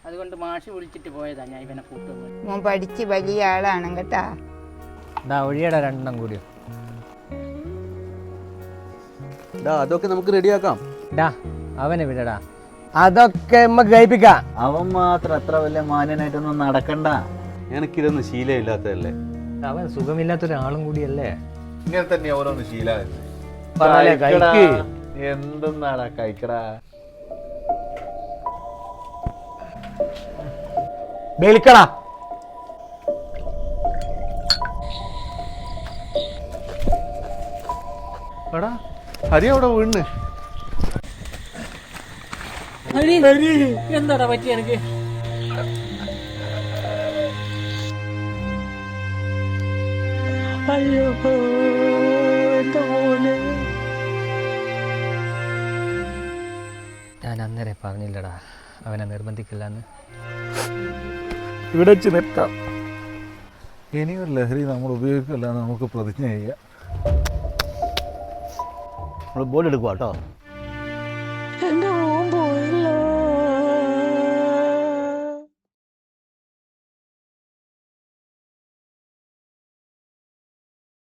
അതുകൊണ്ട് മാഷ് വിളിച്ചിട്ട് പോയതാ ഞാൻ ഇവനെ കൂട്ടുന്നത്. മോൻ പഠിച്ച് വലിയ ആളാണ് കേട്ടാ. ഒഴിയടാ രണ്ടെണ്ണം കൂടി. അതൊക്കെ നമുക്ക് റെഡിയാക്കാം. അവനെ വിടടാ, അതൊക്കെ നമുക്ക് കഴിപ്പിക്കാം. അവൻ മാത്രം അത്ര വലിയ മാന്യനായിട്ടൊന്നും നടക്കണ്ട. എനിക്കിതൊന്നും ശീലമില്ലാത്തതല്ലേ. അവൻ സുഖമില്ലാത്തൊരാളും കൂടിയല്ലേ. ഇങ്ങനെ തന്നെ ഓരോന്ന് ശീലമായിരുന്നു. എന്തെന്നാടാ കഴിക്കടാ. ബലിക്കടാ. എടാ ഹരി അവിടെ വീണ്. എന്താടാ പറ്റി എനിക്ക്? അയ്യോ എന്റെ മോനെ. ഞാൻ അന്നേരം പറഞ്ഞില്ലടാ അവനെ നിർബന്ധിക്കില്ലെന്ന്. ഇവിടെ വെച്ച് നിർത്താം. ഇനിയൊരു ലഹരി നമ്മൾ ഉപയോഗിക്കില്ല എന്ന് നമുക്ക് പ്രതിജ്ഞ ചെയ്യാം. നമ്മൾ ബോർഡ് എടുക്കുക കേട്ടോ. എന്റെ